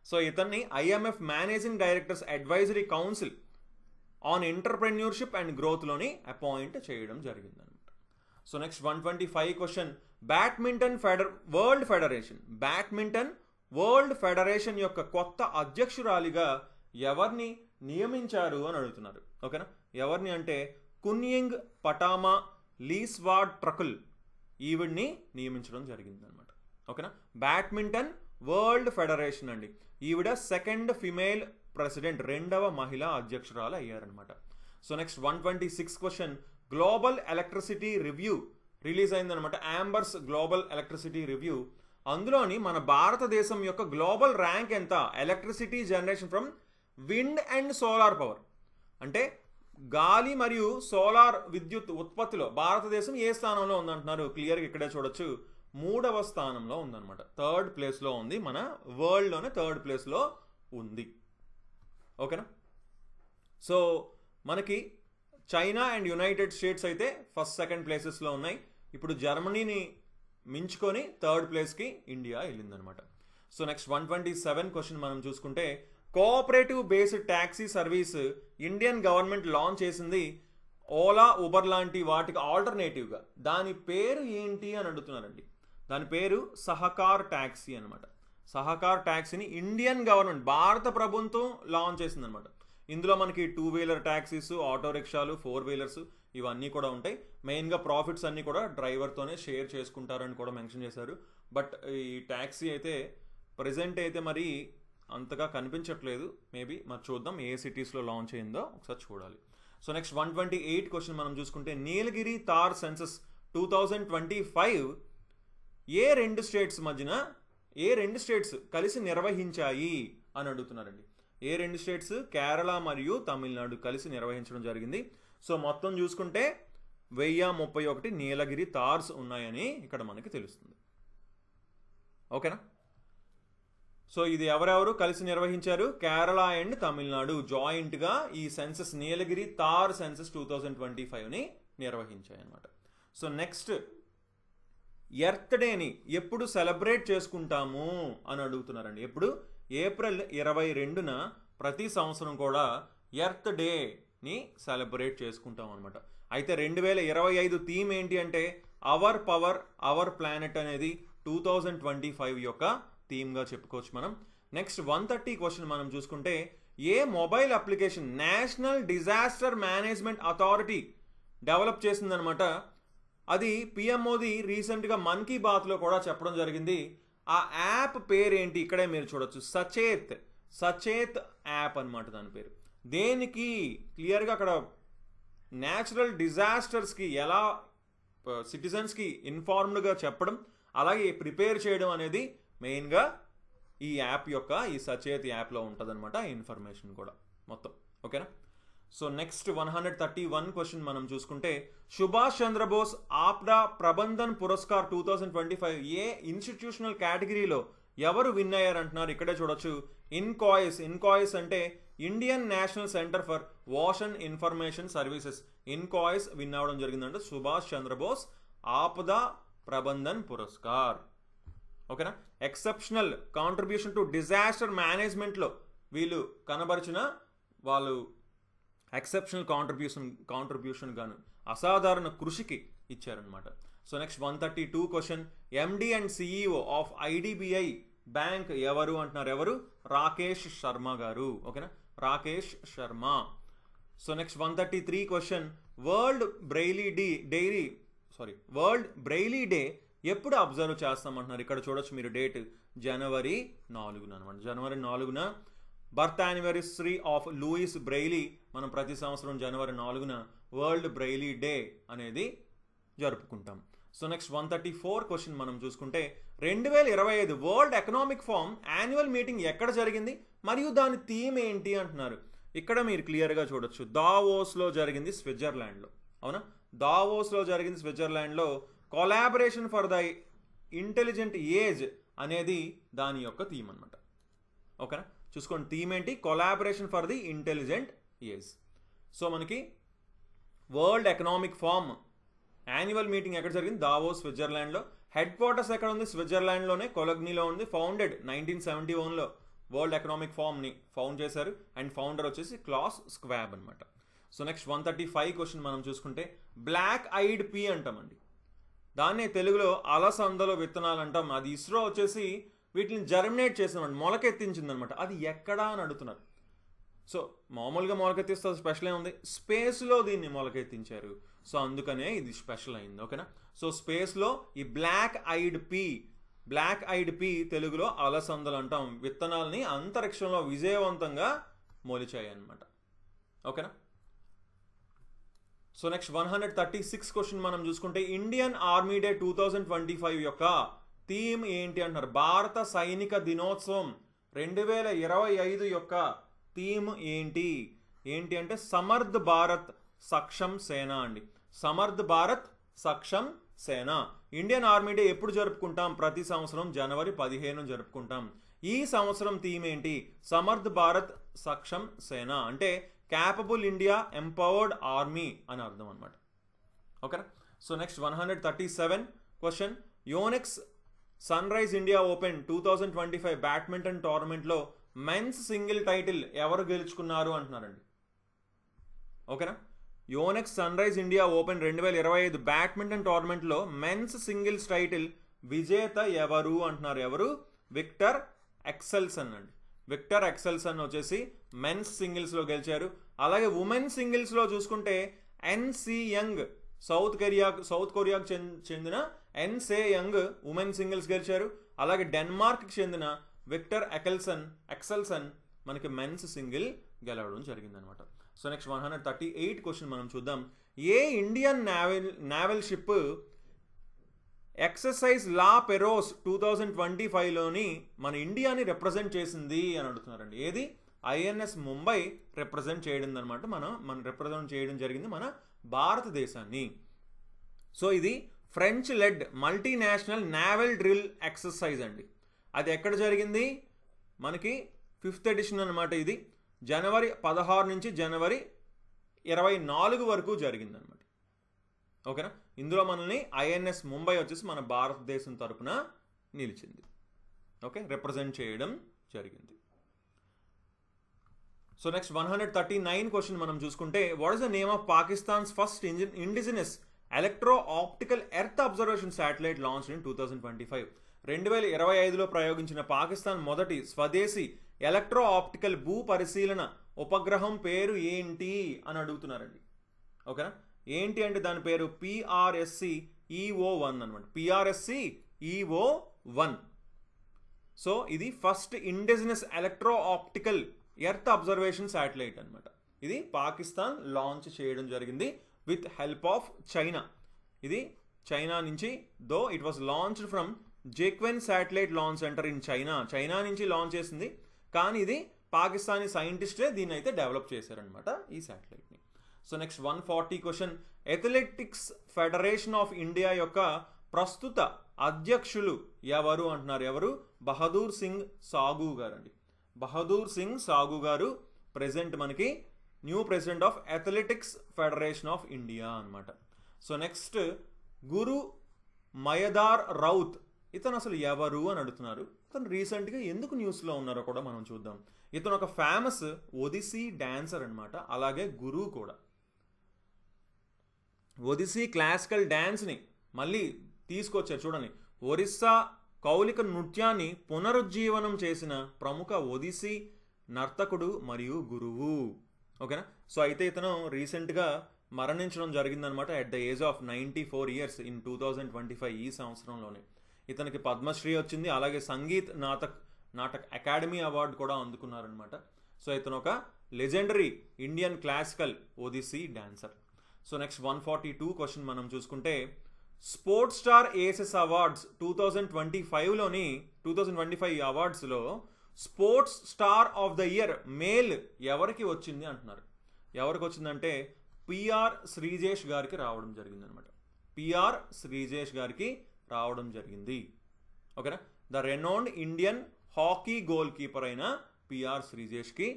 సో ఇతన్ని IMF managing directors advisory council on entrepreneurship and గ్రోత్లోని అపాయింట్ చేయడం జరిగిందనమాట. So next 125 question, badminton world federation యొక్క కొత్త అధ్యక్షురాలిగా ఎవరిని నియమించారు అని అడుగుతున్నారు. ఓకేనా, ఎవరిని అంటే కున్యింగ్ పటామా లీస్వాడ్ ట్రకుల్, ఈవిడ్ని నియమించడం జరిగిందనమాట. ఓకేనా, బ్యాడ్మింటన్ వరల్డ్ ఫెడరేషన్ అండి. ఈవిడ సెకండ్ ఫిమేల్ ప్రెసిడెంట్, 2వ మహిళా అధ్యక్షురాలు అయ్యారనమాట. So next 126 question, global electricity review release అయిందనమాట. Ember's global electricity review. అందులోని మన భారతదేశం యొక్క గ్లోబల్ ర్యాంక్ ఎంత? Electricity generation from wind and solar power, అంటే గాలి మరియు సోలార్ విద్యుత్ ఉత్పత్తిలో భారతదేశం ఏ స్థానంలో ఉందంటున్నారు. క్లియర్గా ఇక్కడే చూడొచ్చు, 3వ స్థానంలో ఉందన్నమాట. 3rd ప్లేస్లో ఉంది, మన వరల్డ్లోనే 3rd ప్లేస్లో ఉంది. ఓకేనా, సో మనకి చైనా అండ్ యునైటెడ్ స్టేట్స్ అయితే ఫస్ట్ సెకండ్ ప్లేసెస్లో ఉన్నాయి. ఇప్పుడు జర్మనీని మించుకొని 3rd ప్లేస్కి ఇండియా వెళ్ళిందనమాట. సో నెక్స్ట్ 127 క్వశ్చన్ మనం చూసుకుంటే, cooperative based taxi service Indian government launch చేసింది ఓలా, ఉబర్ లాంటి వాటికి ఆల్టర్నేటివ్గా. దాని పేరు ఏంటి అని అడుగుతున్నారండి. దాని పేరు సహకార్ ట్యాక్సీ అనమాట. సహకార్ ట్యాక్సీని ఇండియన్ గవర్నమెంట్, భారత ప్రభుత్వం లాంచ్ చేసిందనమాట. ఇందులో మనకి 2 వీలర్ ట్యాక్సీస్, ఆటో రిక్షాలు, 4 వీలర్స్ ఇవన్నీ కూడా ఉంటాయి. మెయిన్గా ప్రాఫిట్స్ అన్నీ కూడా డ్రైవర్తోనే షేర్ చేసుకుంటారని కూడా మెన్షన్ చేశారు. బట్ ఈ ట్యాక్సీ అయితే ప్రజెంట్ అయితే మరి అంతగా కనిపించట్లేదు. మేబీ మరి చూద్దాం ఏ సిటీస్లో లాంచ్ అయిందో ఒకసారి చూడాలి. సో నెక్స్ట్ 128 క్వశ్చన్ మనం చూసుకుంటే, నీలగిరి తార్ సెన్సస్ 2025 ఏ రెండు స్టేట్స్ కలిసి నిర్వహించాయి అని అడుగుతున్నారండి. ఏ రెండు స్టేట్స్? కేరళ మరియు తమిళనాడు కలిసి నిర్వహించడం జరిగింది. సో మొత్తం చూసుకుంటే 1031 నీలగిరి తార్స్ ఉన్నాయని ఇక్కడ మనకి తెలుస్తుంది. ఓకేనా, సో ఇది ఎవరెవరు కలిసి నిర్వహించారు? కేరళ అండ్ తమిళనాడు జాయింట్గా ఈ సెన్సస్, నీలగిరి తార్ సెన్సస్ 2025ని నిర్వహించాయి అన్నమాట. సో నెక్స్ట్, ఎర్త్ డేని ఎప్పుడు సెలబ్రేట్ చేసుకుంటాము అని అడుగుతున్నారండి. ఎప్పుడు? ఏప్రిల్ 22న ప్రతి సంవత్సరం కూడా ఎర్త్ డేని సెలబ్రేట్ చేసుకుంటాం అనమాట. అయితే 2025 థీమ్ ఏంటి అంటే అవర్ పవర్ అవర్ ప్లానెట్ అనేది 2025 యొక్క థీమ్గా చెప్పుకోవచ్చు మనం. నెక్స్ట్ 130 క్వశ్చన్ మనం చూసుకుంటే, ఏ mobile application national disaster management authority develop చేసిందనమాట. అది పిఎం మోదీ రీసెంట్గా మన్ కీ బాత్లో కూడా చెప్పడం జరిగింది. ఆ యాప్ పేరేంటి? ఇక్కడే మీరు చూడొచ్చు, సచేత్ యాప్ అనమాట దాని పేరు. దేనికి? క్లియర్గా అక్కడ న్యాచురల్ డిజాస్టర్స్కి ఎలా సిటిజన్స్కి ఇన్ఫార్మ్డ్గా చెప్పడం, అలాగే ప్రిపేర్ చేయడం అనేది మెయిన్గా ఈ యాప్ యొక్క, ఈ సచేత్ యాప్లో ఉంటుంది అనమాట ఇన్ఫర్మేషన్ కూడా మొత్తం. ఓకేనా? సో నెక్స్ట్ 131 క్వశ్చన్ మనం చూసుకుంటే, సుభాష్ చంద్రబోస్ ఆప్డా ప్రబంధన్ పురస్కార్ 2025 ఏ ఇన్స్టిట్యూషనల్ కేటగిరీలో ఎవరు విన్ అయ్యారు అంటున్నారు. ఇక్కడే చూడొచ్చు, ఇన్కాయిస్ అంటే Indian national centre for ocean information services, INCOIS win అవ్వడం జరిగిందంటే సుభాష్ చంద్రబోస్ ఆపదా ప్రబంధన్ పురస్కార్. ఓకేనా? ఎక్సెప్షనల్ కాంట్రిబ్యూషన్ టు డిజాస్టర్ మేనేజ్మెంట్లో వీళ్ళు కనబరిచిన వాళ్ళు ఎక్సెప్షనల్ కాంట్రిబ్యూషన్ గాను అసాధారణ కృషికి ఇచ్చారనమాట. So next 132 question, MD and CEO of IDBI bank ఎవరు అంటున్నారు. ఎవరు? రాకేష్ శర్మ గారు. ఓకేనా? Rakesh Sharma. So next 133 question, world Braille day ఎప్పుడు అబ్జర్వ్ చేస్తామంటున్నారు. ఇక్కడ చూడొచ్చు మీరు డేట్, జనవరి 4న అనమాట. జనవరి 4న birth anniversary of Louis Braille. మనం ప్రతి సంవత్సరం జనవరి 4న వరల్డ్ బ్రెయిలీ డే అనేది జరుపుకుంటాం. సో నెక్స్ట్ 134 క్వశ్చన్ మనం చూసుకుంటే, 2025 world economic forum annual meeting ఎక్కడ జరిగింది మరియు దాని థీమ్ ఏంటి అంటున్నారు. ఇక్కడ మీరు క్లియర్గా చూడొచ్చు, దావోస్లో జరిగింది, స్విట్జర్లాండ్లో. అవునా? దావోస్లో జరిగింది స్విట్జర్లాండ్లో. Collaboration for the intelligent age అనేది దాని యొక్క థీమ్ అనమాట. ఓకేనా? చూసుకోండి, థీమ్ ఏంటి? Collaboration for the intelligent age. So మనకి world economic forum annual meeting ఎక్కడ జరిగింది? దావోస్, స్విట్జర్లాండ్లో. హెడ్ క్వార్టర్స్ ఎక్కడ ఉంది? స్విట్జర్లాండ్లోనే, కొలగ్నీలో ఉంది. ఫౌండెడ్ 1971లో వరల్డ్ ఎకనామిక్ ఫోరంని ఫౌండ్ చేశారు. అండ్ ఫౌండర్ వచ్చేసి క్లాస్ స్క్వాబ్ అనమాట. సో నెక్స్ట్ 135 క్వశ్చన్ మనం చూసుకుంటే, బ్లాక్ ఐడ్ పీ అంటామండి. దాన్నే తెలుగులో అలసందలో విత్తనాలు అంటాం. అది ఇస్రో వచ్చేసి వీటిని జర్మినేట్ చేసిందన్నమాట, మొలకెత్తించిందనమాట. అది ఎక్కడా అని అడుగుతున్నారు. సో మామూలుగా మొలకెత్తిస్తే స్పెషల్ ఏముంది? స్పేస్లో దీన్ని మొలకెత్తించారు. సో అందుకనే ఇది స్పెషల్ అయింది. ఓకేనా? సో స్పేస్లో ఈ బ్లాక్ ఐడ్ పీ తెలుగులో అలసందలు అంటాం. విత్తనాలని అంతరిక్షంలో విజయవంతంగా మొలిచాయి అన్నమాట. ఓకేనా? సో నెక్స్ట్ 136 క్వశ్చన్ మనం చూసుకుంటే, ఇండియన్ ఆర్మీ డే 2025 యొక్క థీమ్ ఏంటి అంటున్నారు. భారత సైనిక దినోత్సవం 2025 యొక్క థీమ్ ఏంటి అంటే సమర్థ్ భారత్ సక్షమ్ సేన అండి. సమర్థ్ భారత్ సక్షమ్ సేన. ఇండియన్ ఆర్మీ డే ఎప్పుడు జరుపుకుంటాం? ప్రతి సంవత్సరం జనవరి 15 జరుపుకుంటాం. ఈ సంవత్సరం థీమ్ ఏంటి? సమర్థ్ భారత్ సక్షమ్ సేన అంటే క్యాపబుల్ ఇండియా ఎంపవర్డ్ ఆర్మీ అని అర్థం అనమాట. ఓకేనా? So next 137 question, Yonex sunrise India open 2025 badminton టోర్నమెంట్లో మెన్స్ సింగిల్ టైటిల్ ఎవరు గెలుచుకున్నారు అంటున్నారండి. ఓకేనా? Yonex sunrise India open 2025 badminton టోర్నమెంట్లో మెన్స్ సింగిల్స్ టైటిల్ విజేత ఎవరు అంటున్నారు. ఎవరు? విక్టర్ ఎక్సెల్సన్ అండి. విక్టర్ ఎక్సెల్సన్ వచ్చేసి మెన్స్ సింగిల్స్లో గెలిచారు. అలాగే ఉమెన్ సింగిల్స్లో చూసుకుంటే ఎన్సి యంగ్, సౌత్ కొరియాకు చెందిన ఎన్సే యంగ్ ఉమెన్ సింగిల్స్ గెలిచారు. అలాగే డెన్మార్క్కి చెందిన విక్టర్ ఎక్సెల్సన్ మనకి మెన్స్ సింగిల్ గెలవడం జరిగిందనమాట. సో నెక్స్ట్ 138 క్వశ్చన్ మనం చూద్దాం. ఏ ఇండియన్ నావల్ షిప్ ఎక్సర్సైజ్ లా పెరోస్ 2025లోని మన ఇండియాని రిప్రజెంట్ చేసింది అని అడుగుతున్నారండి. ఏది? ఐఎన్ఎస్ ముంబై రిప్రజెంట్ చేయడం అనమాట. మన రిప్రజెంట్ చేయడం జరిగింది మన భారతదేశాన్ని. సో ఇది French led multinational naval drill exercise అండి. అది ఎక్కడ జరిగింది? మనకి 5th ఎడిషన్ అనమాట. ఇది జనవరి 16 నుంచి జనవరి 24 వరకు జరిగిందనమాట. ఓకేనా. ఇందులో మనల్ని ఐఎన్ఎస్ ముంబై వచ్చేసి మన భారతదేశం తరపున నిలిచింది. ఓకే, రిప్రజెంట్ చేయడం జరిగింది. సో నెక్స్ట్ 139 క్వశ్చన్ మనం చూసుకుంటే, what is the name of Pakistan's first indigenous electro optical earth observation satellite launch in 2025? 2025లో ప్రయోగించిన పాకిస్తాన్ మొదటి స్వదేశీ ఎలక్ట్రో ఆప్టికల్ భూ పరిశీలన ఉపగ్రహం పేరు ఏంటి అని అడుగుతున్నారండి. ఓకేనా, ఏంటి అంటే దాని పేరు PRSC-EO1 అనమాట. PRSC-EO1. సో ఇది first indigenous electro optical earth observation satellite అనమాట. ఇది పాకిస్తాన్ లాంచ్ చేయడం జరిగింది విత్ హెల్ప్ ఆఫ్ చైనా. ఇది చైనా నుంచి, though it was launched from Jiuquan satellite launch centre in China నుంచి లాంచ్ చేసింది. కానీ ఇది పాకిస్తానీ సైంటిస్టే దీన్ని అయితే డెవలప్ చేశారనమాట ఈ శాటిలైట్ని. So next 140 question, athletics federation of India యొక్క ప్రస్తుత అధ్యక్షులు ఎవరు అంటున్నారు. ఎవరు? బహదూర్ సింగ్ సాగు గారు అండి. బహదూర్ సింగ్ సాగు గారు ప్రెసెంట్ మనకి new president of athletics federation of India అనమాట. సో నెక్స్ట్ గురు మయదార్ రౌత్, ఇతను అసలు ఎవరు అని అడుగుతున్నారు. ఇతను రీసెంట్గా ఎందుకు న్యూస్లో ఉన్నారో కూడా మనం చూద్దాం. ఇతను ఒక ఫేమస్ ఒడిస్సీ డాన్సర్ అనమాట. అలాగే గురువు కూడా. ఒడిస్సీ క్లాసికల్ డ్యాన్స్ని మళ్ళీ తీసుకొచ్చారు చూడండి. ఒరిస్సా కౌలిక నృత్యాన్ని పునరుజ్జీవనం చేసిన ప్రముఖ ఒడిస్సీ నర్తకుడు మరియు గురువు. ఓకేనా. సో అయితే ఇతను రీసెంట్గా మరణించడం జరిగిందనమాట at the age of 94 years in 2025, ఈ సంవత్సరంలోనే. ఇతనికి పద్మశ్రీ వచ్చింది, అలాగే సంగీత్ నాటక్ అకాడమీ అవార్డు కూడా అందుకున్నారనమాట. సో ఇతను ఒక legendary Indian classical Odissi dancer. So next 142 question మనం చూసుకుంటే, స్పోర్ట్స్ స్టార్ ఏసెస్ అవార్డ్స్ 2025 అవార్డ్స్లో sports star of the year male ఎవరికి వచ్చింది అంటున్నారు. ఎవరికి వచ్చిందంటే పిఆర్ శ్రీజేష్ గారికి రావడం జరిగింది అనమాట. పిఆర్ శ్రీజేష్ గారికి రావడం జరిగింది. ఓకేనా. The renowned Indian hockey goal keeper అయిన పిఆర్ శ్రీజేష్కి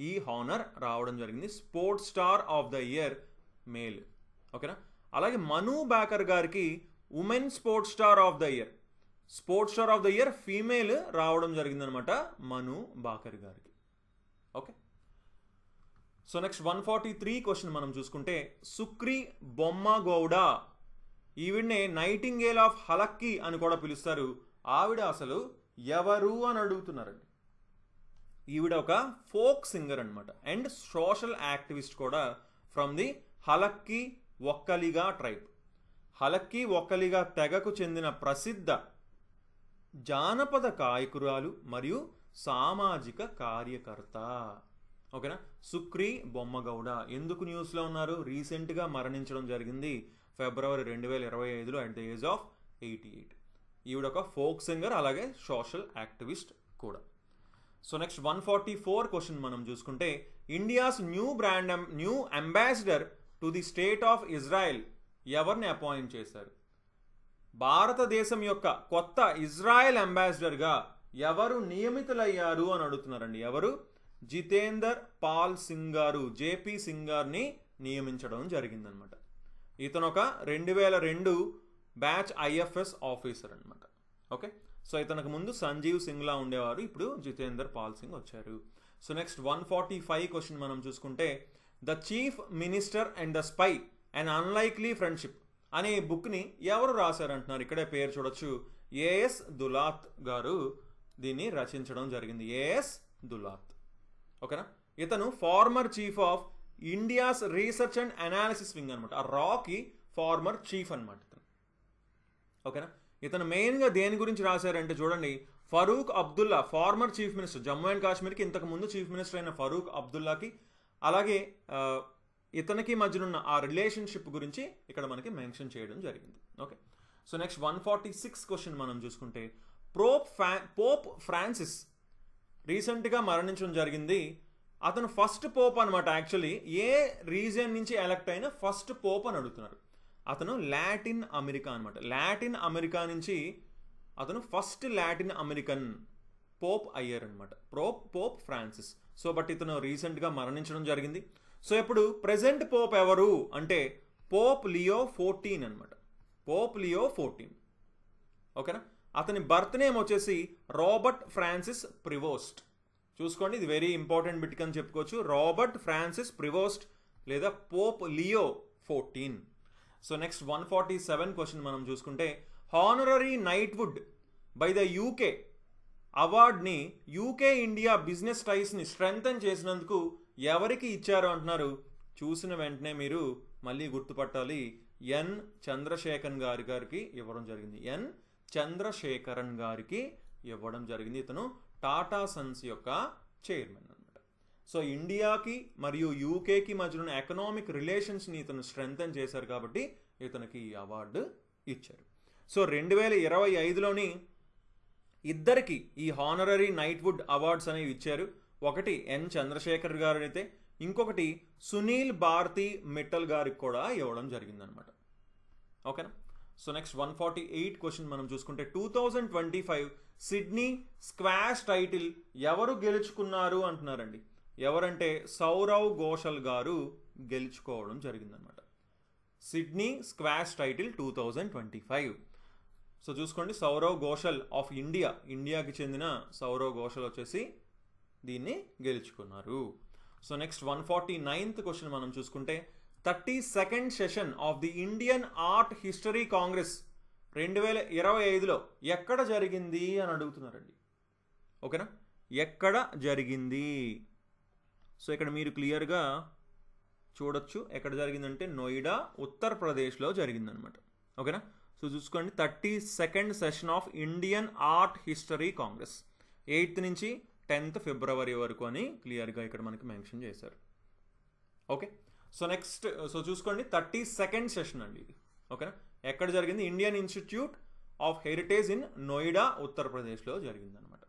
ఈ హానర్ రావడం జరిగింది. Sports star of the year male. ఓకేనా. అలాగే మను బాకర్ గారికి women sports star of the year, sports star of the year female రావడం జరిగిందనమాట మను బాకర్ గారికి. ఓకే. సో నెక్స్ట్ 143 క్వశ్చన్ మనం చూసుకుంటే, సుక్రీ బొమ్మగౌడ, ఈవిడ్నే నైటింగేల్ ఆఫ్ హలక్కీ అని కూడా పిలుస్తారు. ఆవిడ అసలు ఎవరు అని అడుగుతున్నారండి. ఈవిడ ఒక ఫోక్ సింగర్ అనమాట అండ్ సోషల్ యాక్టివిస్ట్ కూడా from the Halakki Vokkaliga tribe. Halakki Vokkaliga తెగకు చెందిన ప్రసిద్ధ జానపద గాయకురాలు మరియు సామాజిక కార్యకర్త. ఓకేనా. సుక్రీ బొమ్మగౌడ ఎందుకు న్యూస్లో ఉన్నారు? రీసెంట్గా మరణించడం జరిగింది ఫిబ్రవరి 2025లో అట్ ద ఏజ్ ఆఫ్ 88. ఈవిడ ఒక ఫోక్ సింగర్ అలాగే సోషల్ యాక్టివిస్ట్ కూడా. సో నెక్స్ట్ 144 క్వశ్చన్ మనం చూసుకుంటే, India's new ambassador to the state of Israel ఎవరిని అపాయింట్ చేశారు? భారతదేశం యొక్క కొత్త ఇజ్రాయెల్ అంబాసిడర్గా ఎవరు నియమితులయ్యారు అని అడుగుతున్నారండి. ఎవరు? జితేందర్ పాల్ సింగ్ గారు, జేపీ సింగ్ గారిని నియమించడం జరిగిందనమాట. ఇతను ఒక 2002 బ్యాచ్ ఐఎఫ్ఎస్ ఆఫీసర్ అనమాట. ఓకే. సో ఇతనికి ముందు సంజీవ్ సింగ్లా ఉండేవారు, ఇప్పుడు జితేందర్ పాల్ సింగ్ వచ్చారు. సో నెక్స్ట్ 145 క్వశ్చన్ మనం చూసుకుంటే, the chief minister and the spy and unlikely friendship అనే బుక్ని ఎవరు రాశారంటున్నారు. ఇక్కడే పేరు చూడొచ్చు. ఏఎస్ దులాత్ గారు దీన్ని రచించడం జరిగింది. ఏఎస్ దులాత్. ఓకేనా. ఇతను former chief of India's research and analysis wing అనమాట. ఆ రాకి ఫార్మర్ చీఫ్ అనమాట ఇతను. ఓకేనా. ఇతను మెయిన్గా దేని గురించి రాశారంటే చూడండి, Farooq Abdullah former chief minister, Jammu and కాశ్మీర్కి ఇంతకు ముందు చీఫ్ మినిస్టర్ అయిన ఫరూక్ అబ్దుల్లాకి అలాగే ఇతనికి మధ్యనున్న ఆ రిలేషన్షిప్ గురించి ఇక్కడ మనకి మెన్షన్ చేయడం జరిగింది. ఓకే. సో నెక్స్ట్ 146 క్వశ్చన్ మనం చూసుకుంటే, పోప్ ఫ్రాన్సిస్ రీసెంట్గా మరణించడం జరిగింది. అతను ఫస్ట్ పోప్ అనమాట. యాక్చువల్లీ ఏ రీజియన్ నుంచి ఎలక్ట్ అయిన ఫస్ట్ పోప్ అని అడుగుతున్నారు. అతను లాటిన్ అమెరికా అనమాట. లాటిన్ అమెరికా నుంచి అతను ఫస్ట్ లాటిన్ అమెరికన్ పోప్ అయ్యారనమాట, పోప్ ఫ్రాన్సిస్. సో బట్ ఇతను రీసెంట్గా మరణించడం జరిగింది. సో ఇప్పుడు ప్రెజెంట్ పోప్ ఎవరు అంటే పోప్ లియో 14 అనమాట. పోప్ లియో 14, ఓకేనా. అతని బర్త్ నేమ్ వచ్చేసి రాబర్ట్ ఫ్రాన్సిస్ ప్రివోస్ట్. చూసుకోండి, ఇది వెరీ ఇంపార్టెంట్ బిట్ అని చెప్పుకోవచ్చు. రాబర్ట్ ఫ్రాన్సిస్ ప్రివోస్ట్ లేదా pope Leo 14. So next 147 question మనం చూసుకుంటే, honorary knighthood by the UK అవార్డ్ని యూకే ఇండియా బిజినెస్ టైస్ని స్ట్రెంగ్తన్ చేసినందుకు ఎవరికి ఇచ్చారు అంటున్నారు. చూసిన వెంటనే మీరు మళ్ళీ గుర్తుపట్టాలి, ఎన్ చంద్రశేఖరన్ గారికి ఇవ్వడం జరిగింది. ఎన్ చంద్రశేఖరన్ గారికి ఇవ్వడం జరిగింది. ఇతను టాటా సన్స్ యొక్క చైర్మన్ అనమాట. సో ఇండియాకి మరియు యూకేకి మధ్య ఉన్న ఎకనామిక్ రిలేషన్స్ని ఇతను స్ట్రెంగ్తన్ చేశారు కాబట్టి ఇతనికి ఈ అవార్డు ఇచ్చారు. సో 2025లోని ఇద్దరికి ఈ హానరరీ నైట్వుడ్ అవార్డ్స్ అనేవి ఇచ్చారు. ఒకటి ఎన్ చంద్రశేఖర్ గారు అయితే, ఇంకొకటి సునీల్ భారతి మిట్టల్ గారికి కూడా ఇవ్వడం జరిగిందనమాట. ఓకేనా. సో నెక్స్ట్ 148 క్వశ్చన్ మనం చూసుకుంటే, 2025 సిడ్నీ స్క్వాష్ టైటిల్ ఎవరు గెలుచుకున్నారు అంటున్నారండి. ఎవరంటే సౌరవ్ ఘోషల్ గారు గెలుచుకోవడం జరిగిందనమాట. Sydney squash title 2025. సో చూసుకోండి, సౌరవ్ ఘోషల్ ఆఫ్ ఇండియాకి చెందిన సౌరవ్ ఘోషల్ వచ్చేసి దీన్ని గెలుచుకున్నారు. సో నెక్స్ట్ 149th క్వశ్చన్ మనం చూసుకుంటే, 32nd session of the Indian art history congress 2025లో ఎక్కడ జరిగింది అని అడుగుతున్నారండి. ఓకేనా, ఎక్కడ జరిగింది. సో ఇక్కడ మీరు క్లియర్గా చూడొచ్చు ఎక్కడ జరిగిందంటే నోయిడా, ఉత్తరప్రదేశ్లో జరిగిందనమాట. ఓకేనా. సో చూసుకోండి, 32nd session of Indian art history Congress 8th నుంచి 10th ఫిబ్రవరి వరకు అని క్లియర్గా ఇక్కడ మనకి మెన్షన్ చేశారు. ఓకే. సో నెక్స్ట్ చూసుకోండి, 32nd సెషన్ అండి ఇది. ఓకేనా, ఎక్కడ జరిగింది? Indian institute of heritage in Noida, ఉత్తరప్రదేశ్లో జరిగిందనమాట.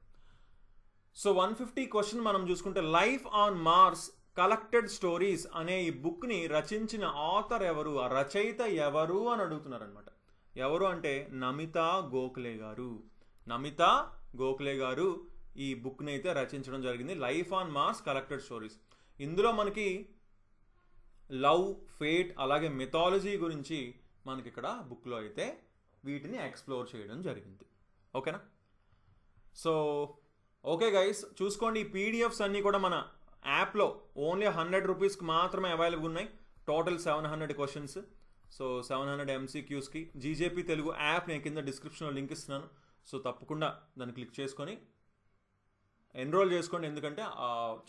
సో 150 క్వశ్చన్ మనం చూసుకుంటే, life on Mars collected stories అనే ఈ బుక్ని రచించిన ఆథర్ ఎవరు, ఆ రచయిత ఎవరు అని అడుగుతున్నారనమాట. ఎవరు అంటే నమితా గోఖలే గారు. నమితా గోఖలే గారు ఈ బుక్ని అయితే రచించడం జరిగింది, life on Mars collected stories. ఇందులో మనకి లవ్, ఫేట్ అలాగే మిథాలజీ గురించి మనకి ఇక్కడ బుక్లో అయితే వీటిని ఎక్స్ప్లోర్ చేయడం జరిగింది. ఓకేనా. సో ఓకే గైస్, చూసుకోండి, ఈ పీడిఎఫ్స్ అన్నీ కూడా మన యాప్లో ఓన్లీ 100 రూపీస్కి మాత్రమే అవైలబుల్ ఉన్నాయి. Total 700 questions. సో 700 MCQస్కి జీజేపీ తెలుగు యాప్ నేను కింద డిస్క్రిప్షన్లో లింక్ ఇస్తున్నాను. సో తప్పకుండా దాన్ని క్లిక్ చేసుకొని ఎన్రోల్ చేసుకోండి, ఎందుకంటే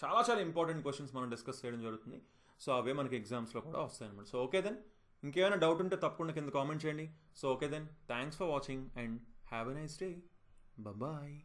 చాలా చాలా ఇంపార్టెంట్ క్వశ్చన్స్ మనం డిస్కస్ చేయడం జరుగుతుంది. సో అవే మనకి ఎగ్జామ్స్లో కూడా వస్తాయి అన్నమాట. సో ఓకే దెన్, ఇంకేమైనా డౌట్ ఉంటే తప్పకుండా కింద కామెంట్ చేయండి. So okay then, thanks for watching and have a nice day. Bye.